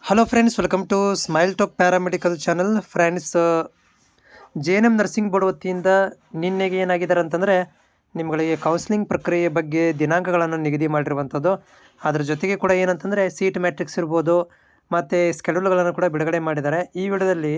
Hello friends, welcome to smile talk paramedical channel. Friends, JNM nursing board ವತಿಯಿಂದ ನಿನ್ನೆಗೆ ಏನಾಗಿದ್ದಾರೆ ಅಂತಂದರೆ, ನಿಮಗೆ ಕೌನ್ಸಿಲಿಂಗ್ ಪ್ರಕ್ರಿಯೆ ಬಗ್ಗೆ ದಿನಾಂಕಗಳನ್ನು ನಿಗದಿ ಮಾಡಿರುವಂಥದ್ದು. ಅದರ ಜೊತೆಗೆ ಕೂಡ ಏನಂತಂದರೆ ಸೀಟ್ ಮ್ಯಾಟ್ರಿಕ್ಸ್ ಇರ್ಬೋದು ಮತ್ತು ಸ್ಕೆಡ್ಯೂಲ್ಗಳನ್ನು ಕೂಡ ಬಿಡುಗಡೆ ಮಾಡಿದ್ದಾರೆ. ಈ ವಿಡಿಯೋದಲ್ಲಿ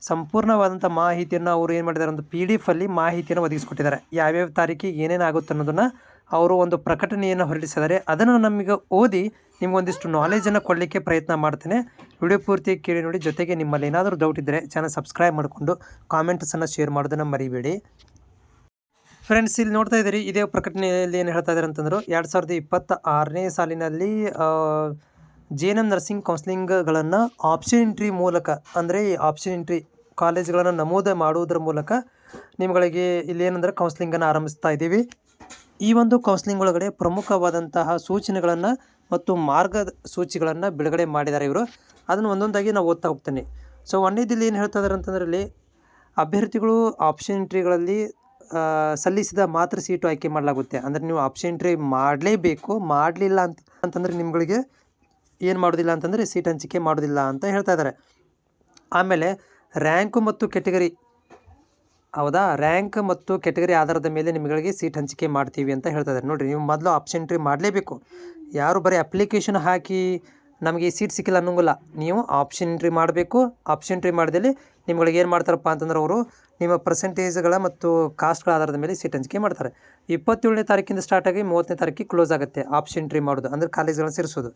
ಸಂಪೂರ್ಣವಾದಂಥ ಮಾಹಿತಿಯನ್ನು ಅವರು ಏನು ಮಾಡಿದ್ದಾರೆ, ಒಂದು PDF ಅಲ್ಲಿ ಮಾಹಿತಿಯನ್ನು ಒದಗಿಸ್ಕೊಟ್ಟಿದ್ದಾರೆ. ಯಾವ್ಯಾವ ತಾರೀಕಿಗೆ ಏನೇನು ಆಗುತ್ತೆ ಅನ್ನೋದನ್ನು ಅವರು ಒಂದು ಪ್ರಕಟಣೆಯನ್ನು ಹೊರಡಿಸಿದ್ದಾರೆ. ಅದನ್ನು ನಮಗೆ ಓದಿ ನಿಮಗೊಂದಿಷ್ಟು ನಾಲೆಜನ್ನು ಕೊಡಲಿಕ್ಕೆ ಪ್ರಯತ್ನ ಮಾಡ್ತೇನೆ. ವಿಡಿಯೋ ಪೂರ್ತಿ ಕೇಳಿ ನೋಡಿ. ಜೊತೆಗೆ ನಿಮ್ಮಲ್ಲಿ ಏನಾದರೂ ಡೌಟ್ ಇದ್ದರೆ ಚಾನಲ್ ಸಬ್ಸ್ಕ್ರೈಬ್ ಮಾಡಿಕೊಂಡು ಕಾಮೆಂಟ್ಸನ್ನು ಶೇರ್ ಮಾಡೋದನ್ನು ಮರಿಬೇಡಿ. ಫ್ರೆಂಡ್ಸ್, ಇಲ್ಲಿ ನೋಡ್ತಾ ಇದ್ದೀರಿ, ಇದೇ ಪ್ರಕಟಣೆಯಲ್ಲಿ ಏನು ಹೇಳ್ತಾ ಇದ್ದಾರೆ ಅಂತಂದರು, 2026ನೇ ಸಾಲಿನಲ್ಲಿ JNM ನರ್ಸಿಂಗ್ ಕೌನ್ಸಿಲಿಂಗ್ಗಳನ್ನು ಆಪ್ಷನ್ ಎಂಟ್ರಿ ಮೂಲಕ, ಅಂದರೆ ಈ ಆಪ್ಷನ್ ಎಂಟ್ರಿ ಕಾಲೇಜ್ಗಳನ್ನು ನಮೂದು ಮಾಡುವುದರ ಮೂಲಕ ನಿಮಗೆ ಇಲ್ಲಿ ಏನಂದರೆ ಕೌನ್ಸಿಲಿಂಗನ್ನು ಆರಂಭಿಸ್ತಾ ಇದ್ದೀವಿ. ಈ ಒಂದು ಕೌನ್ಸಿಲಿಂಗ್ ಒಳಗಡೆ ಪ್ರಮುಖವಾದಂತಹ ಸೂಚನೆಗಳನ್ನು ಮತ್ತು ಮಾರ್ಗಸೂಚಿಗಳನ್ನು ಬಿಡುಗಡೆ ಮಾಡಿದ್ದಾರೆ ಇವರು. ಅದನ್ನು ಒಂದೊಂದಾಗಿ ನಾವು ಓದ್ತಾ ಹೋಗ್ತೇನೆ. ಸೊ ಒಂದೇದಿಲ್ಲಿ ಏನು ಹೇಳ್ತಾ ಇದ್ದಾರೆ ಅಂತಂದರೆ, ಇಲ್ಲಿ ಅಭ್ಯರ್ಥಿಗಳು ಆಪ್ಷನ್ ಎಂಟ್ರಿಗಳಲ್ಲಿ ಸಲ್ಲಿಸಿದ ಮಾತ್ರ ಸೀಟು ಆಯ್ಕೆ ಮಾಡಲಾಗುತ್ತೆ. ಅಂದರೆ ನೀವು ಆಪ್ಷನ್ ಎಂಟ್ರಿ ಮಾಡಲೇಬೇಕು. ಮಾಡಲಿಲ್ಲ ಅಂತಂದರೆ ನಿಮಗೆ ಏನು ಮಾಡೋದಿಲ್ಲ ಅಂತಂದರೆ ಸೀಟ್ ಹಂಚಿಕೆ ಮಾಡೋದಿಲ್ಲ ಅಂತ ಹೇಳ್ತಾ ಇದ್ದಾರೆ. ಆಮೇಲೆ ರ್ಯಾಂಕು ಮತ್ತು ಕೆಟಗರಿ, ಹೌದಾ, ರ್ಯಾಂಕ್ ಮತ್ತು ಕೆಟಗರಿ ಆಧಾರದ ಮೇಲೆ ನಿಮಗೆ ಸೀಟ್ ಹಂಚಿಕೆ ಮಾಡ್ತೀವಿ ಅಂತ ಹೇಳ್ತಾ ಇದ್ದಾರೆ. ನೋಡಿರಿ, ನೀವು ಮೊದಲು ಆಪ್ಷನ್ ಎಂಟ್ರಿ ಮಾಡಲೇಬೇಕು. ಯಾರು ಬರೀ ಅಪ್ಲಿಕೇಶನ್ ಹಾಕಿ ನಮಗೆ ಈ ಸೀಟ್ ಸಿಕ್ಕಿಲ್ಲ ಅನ್ನೋಂಗಿಲ್ಲ. ನೀವು ಆಪ್ಷನ್ ಎಂಟ್ರಿ ಮಾಡಬೇಕು. ಆಪ್ಷನ್ ಎಂಟ್ರಿ ಮಾಡಿದಲ್ಲಿ ನಿಮ್ಗಳಿಗೆ ಏನು ಮಾಡ್ತಾರಪ್ಪ ಅಂತಂದ್ರೆ, ಅವರು ನಿಮ್ಮ ಪರ್ಸೆಂಟೇಜ್ಗಳ ಮತ್ತು ಕಾಸ್ಟ್ಗಳ ಆಧಾರದ ಮೇಲೆ ಸೀಟ್ ಹಂಚಿಕೆ ಮಾಡ್ತಾರೆ. 27ನೇ ತಾರೀಕಿಂದ ಸ್ಟಾರ್ಟ್ ಆಗಿ 30ನೇ ತಾರೀಕಿಗೆ ಕ್ಲೋಸ್ ಆಗುತ್ತೆ ಆಪ್ಷನ್ ಎಂಟ್ರಿ ಮಾಡೋದು, ಅಂದರೆ ಕಾಲೇಜ್ಗಳನ್ನ ಸೇರಿಸೋದು.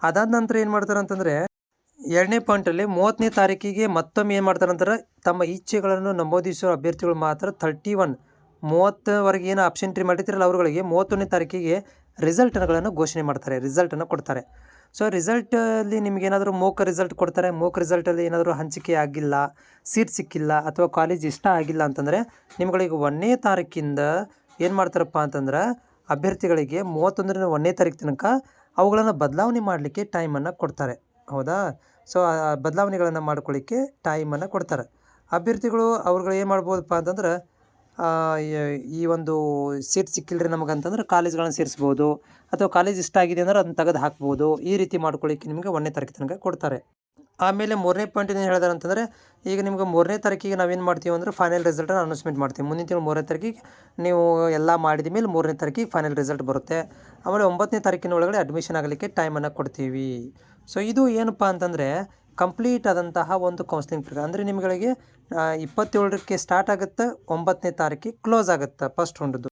ಅದಾದ ನಂತರ ಏನು ಮಾಡ್ತಾರೆ ಅಂತಂದರೆ, 2ನೇ ಪಾಯಿಂಟಲ್ಲಿ 30ನೇ ತಾರೀಕಿಗೆ ಮತ್ತೊಮ್ಮೆ ಏನು ಮಾಡ್ತಾರೆ ಅಂತಾರೆ, ತಮ್ಮ ಇಚ್ಛೆಗಳನ್ನು ನಮೂದಿಸುವ ಅಭ್ಯರ್ಥಿಗಳು ಮಾತ್ರ 30ವರೆಗೆ ಏನು ಆಪ್ಷನ್ ಎಂಟ್ರಿ ಮಾಡಿರ್ತೀರಲ್ಲ ಅವರುಗಳಿಗೆ 31ನೇ ತಾರೀಕಿಗೆ ರಿಸಲ್ಟ್ಗಳನ್ನು ಘೋಷಣೆ ಮಾಡ್ತಾರೆ, ರಿಸಲ್ಟನ್ನು ಕೊಡ್ತಾರೆ. ಸೊ ರಿಸಲ್ಟಲ್ಲಿ ನಿಮಗೇನಾದರೂ ಮೋಕ ರಿಸಲ್ಟ್ ಕೊಡ್ತಾರೆ. ಮೋಕ ರಿಸಲ್ಟಲ್ಲಿ ಏನಾದರೂ ಹಂಚಿಕೆ ಆಗಿಲ್ಲ, ಸೀಟ್ ಸಿಕ್ಕಿಲ್ಲ ಅಥವಾ ಕಾಲೇಜ್ ಇಷ್ಟ ಆಗಿಲ್ಲ ಅಂತಂದರೆ ನಿಮ್ಗಳಿಗೆ 1ನೇ ತಾರೀಕಿಂದ ಏನು ಮಾಡ್ತಾರಪ್ಪ ಅಂತಂದ್ರೆ, ಅಭ್ಯರ್ಥಿಗಳಿಗೆ 31ನೇ ತಾರೀಕು ತನಕ ಅವುಗಳನ್ನು ಬದಲಾವಣೆ ಮಾಡಲಿಕ್ಕೆ ಟೈಮನ್ನು ಕೊಡ್ತಾರೆ. ಹೌದಾ? ಸೊ ಬದಲಾವಣೆಗಳನ್ನು ಮಾಡ್ಕೊಳ್ಳಿಕ್ಕೆ ಟೈಮನ್ನು ಕೊಡ್ತಾರೆ. ಅಭ್ಯರ್ಥಿಗಳು ಅವ್ರುಗಳು ಏನು ಮಾಡ್ಬೋದಪ್ಪ ಅಂತಂದ್ರೆ, ಈ ಒಂದು ಸೀಟ್ ಸಿಕ್ಕಿಲ್ಲರಿ ನಮಗಂತಂದ್ರೆ ಕಾಲೇಜ್ಗಳನ್ನ ಸೇರಿಸ್ಬೋದು, ಅಥವಾ ಕಾಲೇಜ್ ಇಷ್ಟ ಆಗಿದೆ ಅಂದ್ರೆ ಅದನ್ನ ತೆಗೆದು ಹಾಕ್ಬೋದು. ಈ ರೀತಿ ಮಾಡ್ಕೊಳ್ಳಿಕ್ಕೆ ನಿಮಗೆ 1ನೇ ತಾರೀಕು ತನಕ ಕೊಡ್ತಾರೆ. ಆಮೇಲೆ 3ನೇ ಪಾಯಿಂಟ್ ಏನು ಹೇಳಿದಾರೆ ಅಂತಂದರೆ, ಈಗ ನಿಮ್ಗೆ 3ನೇ ತಾರೀಕಿಗೆ ನಾವೇನು ಮಾಡ್ತೀವಿ ಅಂದರೆ ಫೈನಲ್ ರಿಸಲ್ಟನ್ನು ಅನೌನ್ಸ್ಮೆಂಟ್ ಮಾಡ್ತೀವಿ. ಮುಂದಿನ ತಿಂಗಳು 3ನೇ ತಾರೀಕಿಗೆ ನೀವು ಎಲ್ಲ ಮಾಡಿದ ಮೇಲೆ 3ನೇ ತಾರೀಕಿಗೆ ಫೈನಲ್ ರಿಸಲ್ಟ್ ಬರುತ್ತೆ. ಆಮೇಲೆ 9ನೇ ತಾರೀಕಿನ ಒಳಗಡೆ ಅಡ್ಮಿಷನ್ ಆಗಲಿಕ್ಕೆ ಟೈಮನ್ನು ಕೊಡ್ತೀವಿ. ಸೊ ಇದು ಏನಪ್ಪ ಅಂತಂದರೆ ಕಂಪ್ಲೀಟ್ ಆದಂತಹ ಒಂದು ಕೌನ್ಸಿಲಿಂಗ್ ಪ್ರಕ್ರಿಯೆ. ಅಂದರೆ ನಿಮಗೆ 27ಕ್ಕೆ ಸ್ಟಾರ್ಟ್ ಆಗುತ್ತೆ, 9ನೇ ತಾರೀಕಿಗೆ ಕ್ಲೋಸ್ ಆಗುತ್ತೆ ಫಸ್ಟ್ ರೌಂಡದ್ದು.